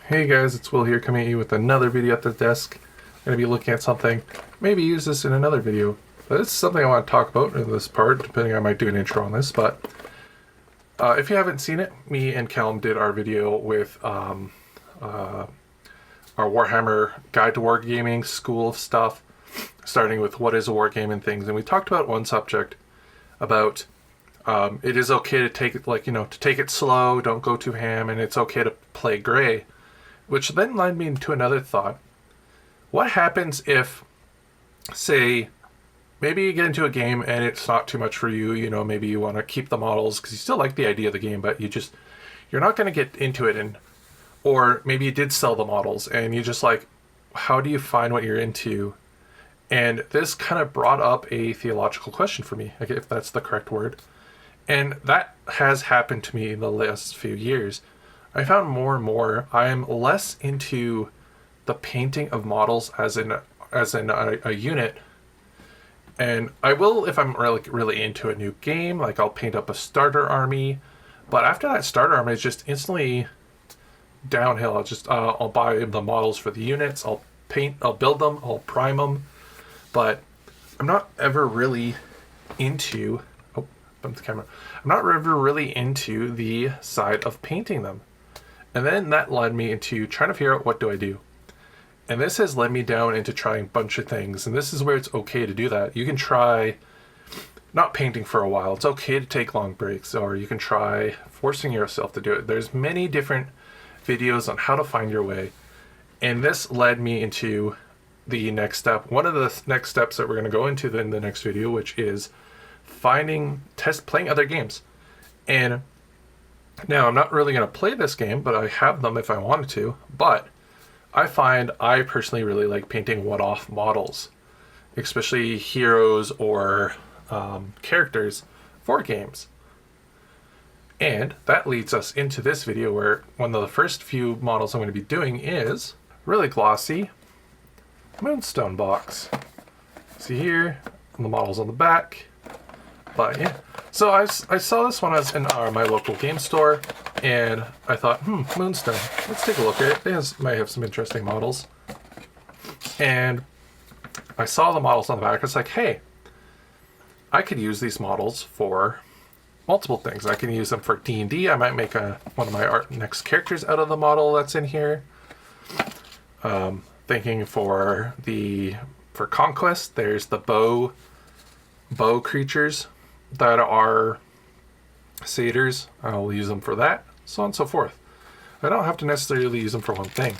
Hey guys, it's Will here coming at you with another video at the desk. I'm going to be looking at something, maybe use this in another video, but it's something I want to talk about in this part, depending I might do an intro on this, but if you haven't seen it, me and Callum did our video with our Warhammer Guide to Wargaming School of stuff, starting with what is a wargame and things, and we talked about one subject about it is okay to take it, to take it slow, don't go too ham, and it's okay to play gray. Which then led me into another thought. What happens if, say, maybe you get into a game and it's not too much for you, maybe you want to keep the models because you still like the idea of the game, but you're not going to get into it, or maybe you did sell the models and you just like, how do you find what you're into? And this kind of brought up a theological question for me, if that's the correct word. And that has happened to me in the last few years. I found more and more I'm less into the painting of models as in a unit, and I will if I'm really into a new game. Like I'll paint up a starter army, but after that starter army is just instantly downhill. I'll buy the models for the units. I'll build them. I'll prime them, but I'm not ever really into. Oh, bumped the camera. I'm not ever really into the side of painting them. And then that led me into trying to figure out what do I do. And this has led me down into trying a bunch of things. And this is where it's okay to do that. You can try not painting for a while. It's okay to take long breaks. Or you can try forcing yourself to do it. There's many different videos on how to find your way. And this led me into the next step. One of the next steps that we're going to go into in the next video, which is playing other games. And now, I'm not really going to play this game, but I have them if I wanted to. But I find I personally really like painting one-off models, especially heroes or characters for games. And that leads us into this video where one of the first few models I'm going to be doing is really glossy Moonstone box. See here, the models on the back. But yeah. So I saw this one in my local game store, and I thought, Moonstone, let's take a look at it. It might have some interesting models. And I saw the models on the back. It's like, hey, I could use these models for multiple things. I can use them for D&D. I might make one of my next characters out of the model that's in here. Thinking for Conquest, there's the bow creatures that are satyrs. I'll use them for that, so on and so forth. I don't have to necessarily use them for one thing.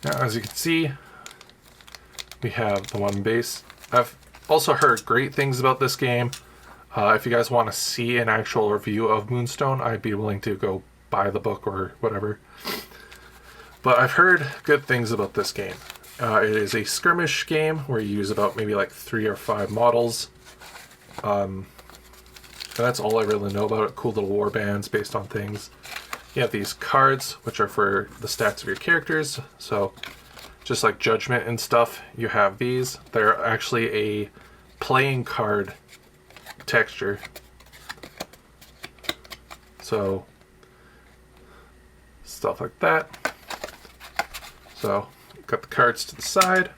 Now, as you can see, we have the one base. I've also heard great things about this game. If you guys want to see an actual review of Moonstone, I'd be willing to go buy the book or whatever. But I've heard good things about this game. It is a skirmish game where you use about maybe like 3 or 5 models. And that's all I really know about it. Cool little war bands based on things. You have these cards, which are for the stats of your characters. So just like Judgment and stuff, you have these. They're actually a playing card texture. So stuff like that. So got the cards to the side,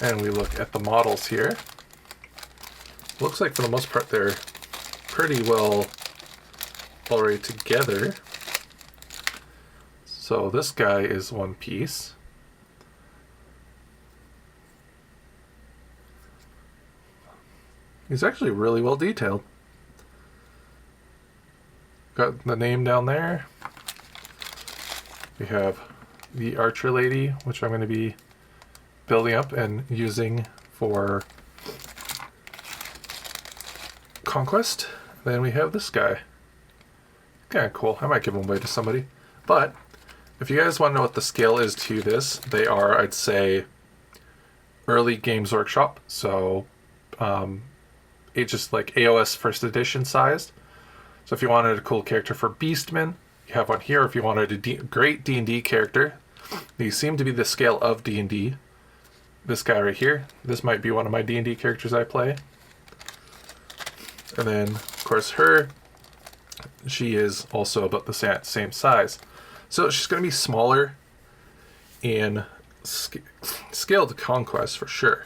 and we look at the models here. Looks like for the most part they're pretty well already together. So this guy is one piece. He's actually really well detailed. Got the name down there. We have the archer lady, which I'm going to be building up and using for Conquest. Then we have this guy. Kind of cool. I might give him away to somebody. But if you guys want to know what the scale is to this, they are, I'd say, early Games Workshop. So it's just like AOS first edition sized. So if you wanted a cool character for Beastman, you have one here. If you wanted a great D&D character, these seem to be the scale of D&D. This guy right here, this might be one of my D&D characters I play. And then, of course, she is also about the same size. So she's going to be smaller in scale to conquest for sure.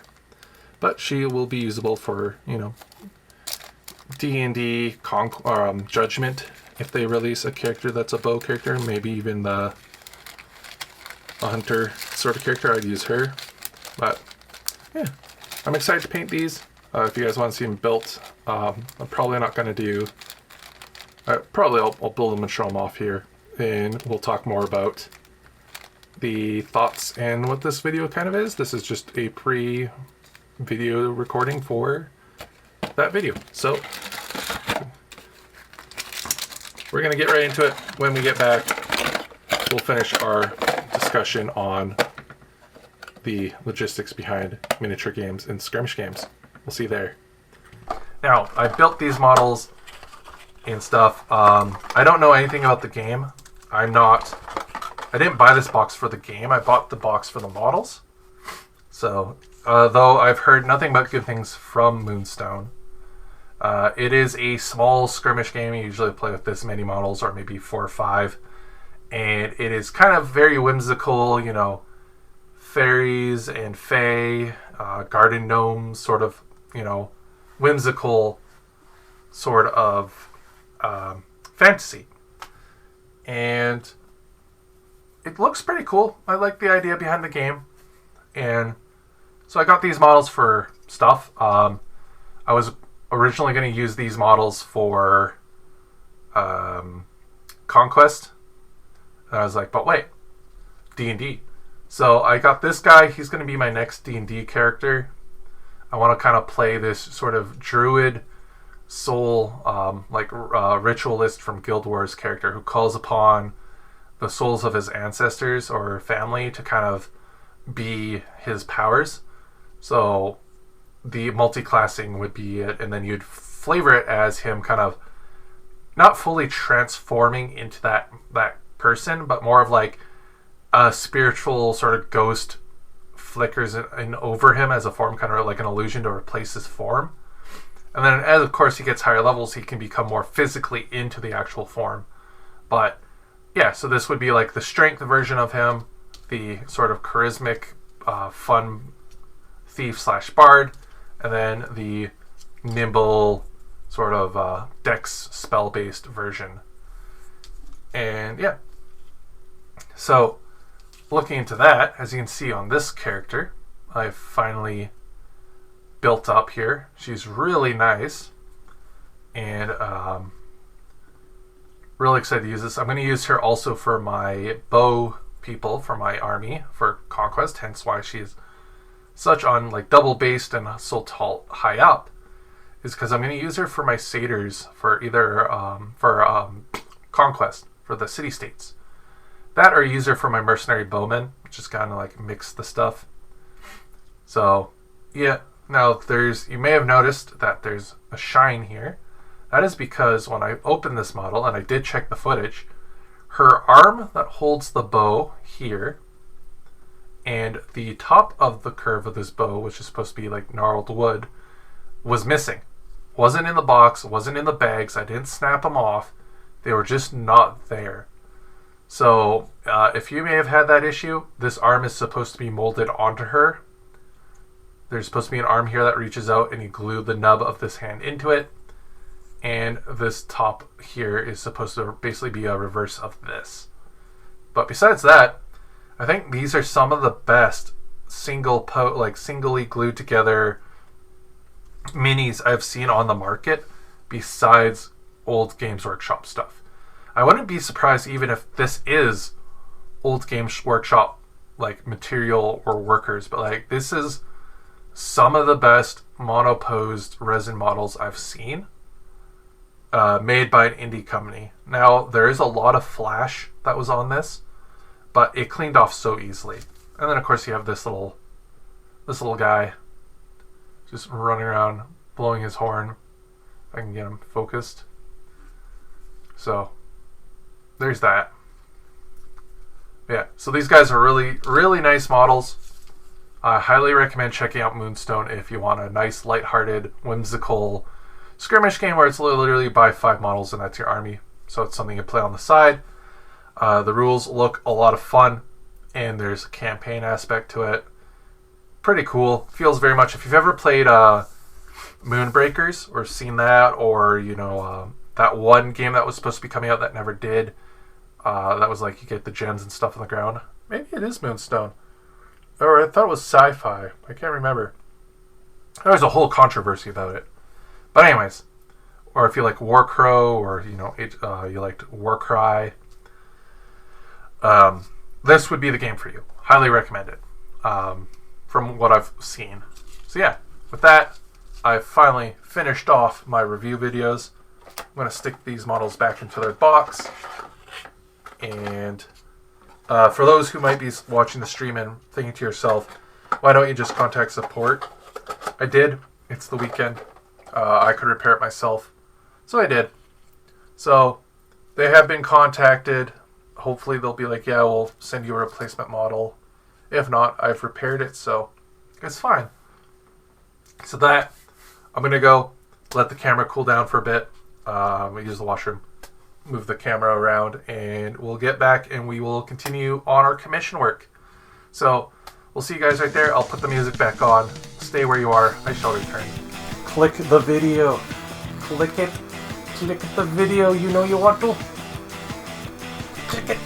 But she will be usable for, you know, D&D Judgment. If they release a character that's a bow character, maybe even a hunter sort of character, I'd use her. But yeah, I'm excited to paint these. If you guys want to see them built, I'm probably not going to do... I'll build them and show them off here. And we'll talk more about the thoughts and what this video kind of is. This is just a pre-video recording for that video. So we're going to get right into it. When we get back, we'll finish our discussion on the logistics behind miniature games and skirmish games. We'll see you there. Now, I built these models and stuff. I don't know anything about the game. I didn't buy this box for the game. I bought the box for the models. So, though I've heard nothing but good things from Moonstone. It is a small skirmish game. You usually play with this many models, or maybe 4 or 5. And it is kind of very whimsical, you know, fairies and fae, garden gnomes, sort of, you know, whimsical sort of fantasy. And it looks pretty cool. I like the idea behind the game. And so I got these models for stuff. I was originally going to use these models for Conquest. And I was like, but wait, D&D. So I got this guy. He's going to be my next D&D character. I want to kind of play this sort of druid soul, ritualist from Guild Wars character who calls upon the souls of his ancestors or family to kind of be his powers. So the multi-classing would be it, and then you'd flavor it as him kind of not fully transforming into that person, but more of like a spiritual sort of ghost flickers in over him as a form, kind of like an illusion to replace his form. And then as, of course, he gets higher levels, he can become more physically into the actual form. But yeah, so this would be like the strength version of him, the sort of charismatic, fun thief / bard, and then the nimble sort of dex spell-based version. And yeah. So looking into that, as you can see on this character, I've finally built up here. She's really nice, and really excited to use this. I'm going to use her also for my bow people, for my army, for Conquest, hence why she's such on like double based and so tall high up, is because I'm going to use her for my satyrs for either Conquest, for the city-states. That, or use her for my mercenary bowmen, which is kind of like mix the stuff. So yeah. Now, you may have noticed that there's a shine here. That is because when I opened this model, and I did check the footage, her arm that holds the bow here, and the top of the curve of this bow, which is supposed to be like gnarled wood, was missing. Wasn't in the box, wasn't in the bags, I didn't snap them off. They were just not there. So, if you may have had that issue, this arm is supposed to be molded onto her. There's supposed to be an arm here that reaches out, and you glue the nub of this hand into it. And this top here is supposed to basically be a reverse of this. But besides that, I think these are some of the best singly glued together minis I've seen on the market, besides old Games Workshop stuff. I wouldn't be surprised even if this is old Games Workshop like material or workers, but like this is some of the best monoposed resin models I've seen, made by an indie company. Now, there is a lot of flash that was on this, but it cleaned off so easily. And then, of course, you have this little guy just running around, blowing his horn. If I can get him focused. So, there's that. Yeah, so these guys are really, really nice models. I highly recommend checking out Moonstone if you want a nice, lighthearted, whimsical skirmish game where it's literally buy 5 models and that's your army. So it's something you play on the side. The rules look a lot of fun, and there's a campaign aspect to it. Pretty cool. Feels very much, if you've ever played Moonbreakers or seen that, or that one game that was supposed to be coming out that never did. That was like you get the gems and stuff on the ground. Maybe it is Moonstone. Or I thought it was sci-fi. I can't remember. There was a whole controversy about it. But anyways, or if you like Warcrow, or you liked Warcry, this would be the game for you. Highly recommend it. From what I've seen. So yeah, with that, I've finally finished off my review videos. I'm going to stick these models back into their box. And for those who might be watching the stream and thinking to yourself, why don't you just contact support? I did. It's the weekend. I could repair it myself. So I did. So they have been contacted. Hopefully they'll be like, yeah, we'll send you a replacement model. If not, I've repaired it, so it's fine. So that, I'm going to go let the camera cool down for a bit. Use the washroom, move the camera around, and we'll get back and we will continue on our commission work. So we'll see you guys right there. I'll put the music back on. Stay where you are. I shall return. Click the video. Click it. Click the video. You know you want to. Click it.